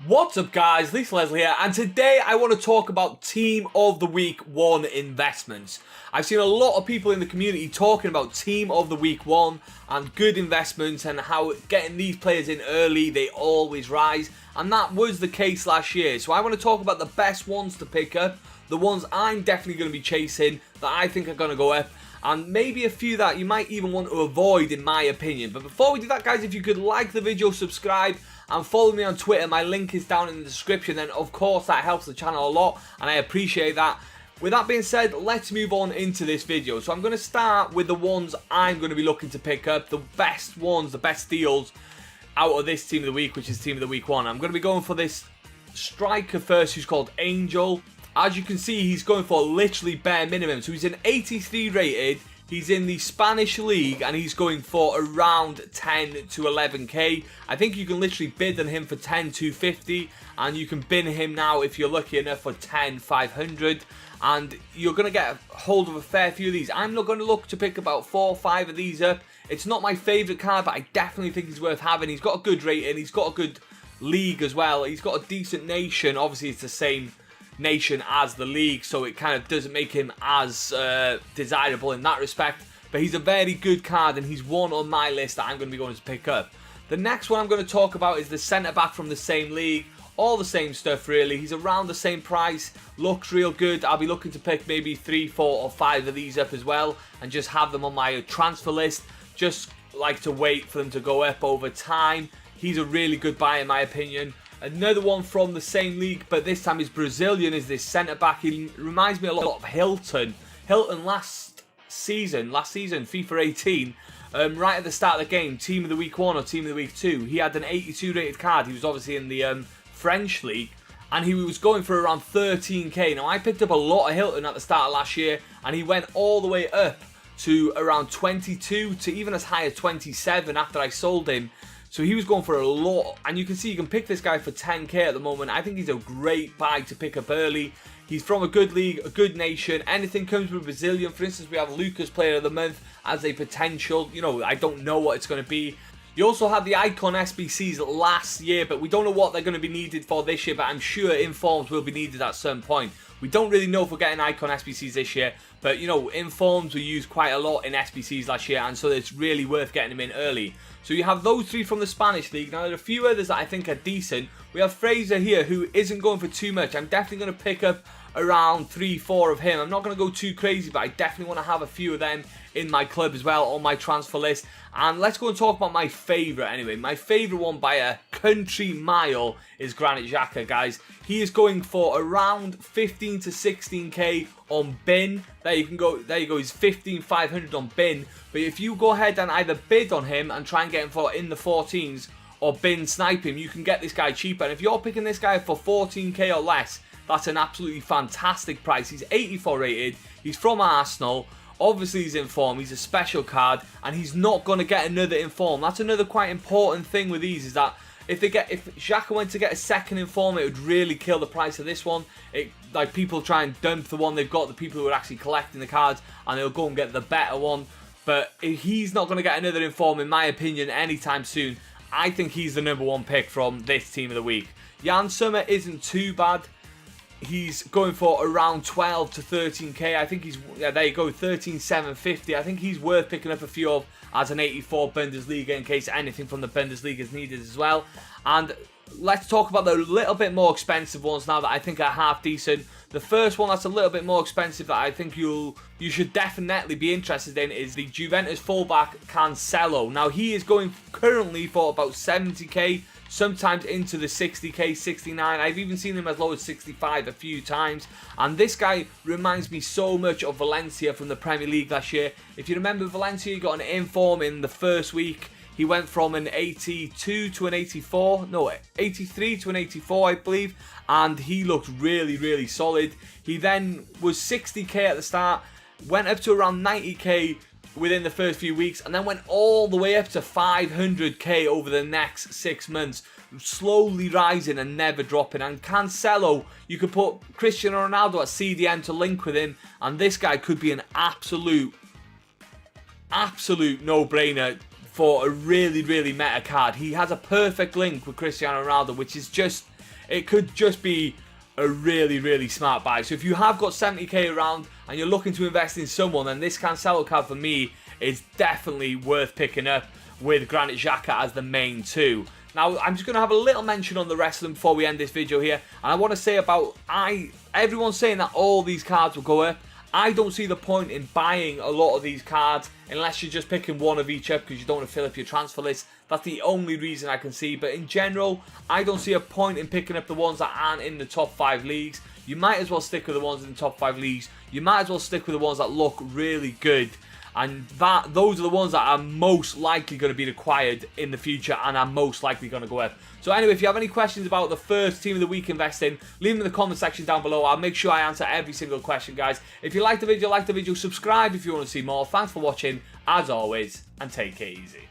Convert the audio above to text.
What's up guys, Lisa Leslie here, and today I want to talk about Team of the Week 1 investments. I've seen a lot of people in the community talking about Team of the Week 1 and good investments and how getting these players in early, they always rise, and that was the case last year. So I want to talk about the best ones to pick up, the ones I'm definitely going to be chasing, that I think are going to go up, and maybe a few that you might even want to avoid in my opinion. But before we do that guys, if you could like the video, subscribe, and follow me on Twitter. My link is down in the description, and of course that helps the channel a lot and I appreciate that. With that being said, let's move on into this video. So I'm going to start with the ones I'm going to be looking to pick up, the best ones, the best deals out of this Team of the Week, which is Team of the Week 1. I'm going to be going for this striker first, who's called Angel. As you can see, he's going for literally bare minimum. So he's an 83 rated. He's in the Spanish league and he's going for around 10 to 11k. I think you can literally bid on him for 10,250 and you can bin him now if you're lucky enough for 10,500, and you're going to get a hold of a fair few of these. I'm not going to look to pick about 4 or 5 of these up. It's not my favourite card, but I definitely think he's worth having. He's got a good rating, he's got a good league as well, he's got a decent nation. Obviously it's the same nation as the league, so it kind of doesn't make him as desirable in that respect, but he's a very good card and he's one on my list that I'm going to be going to pick up. The next one I'm going to talk about is the centre back from the same league. All the same stuff really. He's around the same price, looks real good. I'll be looking to pick maybe 3, 4 or 5 of these up as well and just have them on my transfer list. Just like to wait for them to go up over time. He's a really good buy in my opinion. Another one from the same league, but this time he's Brazilian, is this centre-back. He reminds me a lot of Hilton. Hilton last season, FIFA 18, right at the start of the game, Team of the Week 1 or Team of the Week 2, he had an 82 rated card. He was obviously in the French league, and he was going for around 13k. Now, I picked up a lot of Hilton at the start of last year, and he went all the way up to around 22 to even as high as 27 after I sold him. So he was going for a lot, and you can see you can pick this guy for 10k at the moment. I think he's a great buy to pick up early. He's from a good league, a good nation. Anything comes with Brazilian. For instance, we have Lucas Player of the Month as a potential. You know, I don't know what it's going to be. You also had the Icon SBCs last year, but we don't know what they're going to be needed for this year, but I'm sure informs will be needed at some point. We don't really know if we're getting Icon SBCs this year, but you know, informs were used quite a lot in SBCs last year, and so it's really worth getting them in early. So you have those 3 from the Spanish league. Now there are a few others that I think are decent. We have Fraser here, who isn't going for too much. I'm definitely going to pick up around 3, 4 of him. I'm not going to go too crazy, but I definitely want to have a few of them in my club as well on my transfer list. And let's go and talk about my favourite anyway. My favourite one by a country mile is Granit Xhaka, guys. He is going for around 15 to 16k on bin. There you go. He's 15,500 on bin. But if you go ahead and either bid on him and try and get him for in the 14s or bin snipe him, you can get this guy cheaper. And if you're picking this guy for 14k or less, that's an absolutely fantastic price. He's 84 rated. He's from Arsenal. Obviously he's in form, he's a special card, and he's not going to get another in form. That's another quite important thing with these, is that if Xhaka went to get a second in form, it would really kill the price of this one. Like people try and dump the one they've got, the people who are actually collecting the cards, and they'll go and get the better one. But he's not going to get another in form, in my opinion, anytime soon. I think he's the #1 pick from this Team of the Week. Jan Sommer isn't too bad. He's going for around 12 to 13k. I think he's, yeah, there you go, 13,750. I think he's worth picking up a few of as an 84 Bundesliga in case anything from the Bundesliga is needed as well. And let's talk about the little bit more expensive ones now that I think are half decent. The first one that's a little bit more expensive that I think you should definitely be interested in is the Juventus fullback Cancelo. Now he is going currently for about 70k. Sometimes into the 60k, 69. I've even seen him as low as 65 a few times. And this guy reminds me so much of Valencia from the Premier League last year. If you remember, Valencia got an inform in the first week. He went from an 82 to an 84. No, 83 to an 84, I believe. And he looked really, really solid. He then was 60k at the start. Went up to around 90k within the first few weeks, and then went all the way up to 500k over the next 6 months, slowly rising and never dropping. And Cancelo, you could put Cristiano Ronaldo at CDM to link with him, and this guy could be an absolute no-brainer for a really, really meta card. He has a perfect link with Cristiano Ronaldo, which is just, it could just be a really smart buy. So if you have got 70k around and you're looking to invest in someone, then this Cancelo card for me is definitely worth picking up, with Granit Xhaka as the main two. Now, I'm just going to have a little mention on the rest of them before we end this video here. And I want to say about, everyone's saying that all these cards will go up. I don't see the point in buying a lot of these cards unless you're just picking one of each up because you don't want to fill up your transfer list. That's the only reason I can see. But in general, I don't see a point in picking up the ones that aren't in the top 5 leagues. You might as well stick with the ones in the top 5 leagues. You might as well stick with the ones that look really good. And those are the ones that are most likely going to be acquired in the future and are most likely going to go up. So anyway, if you have any questions about the first team of the week investing, leave them in the comment section down below. I'll make sure I answer every single question, guys. If you like the video, subscribe if you want to see more. Thanks for watching, as always, and take it easy.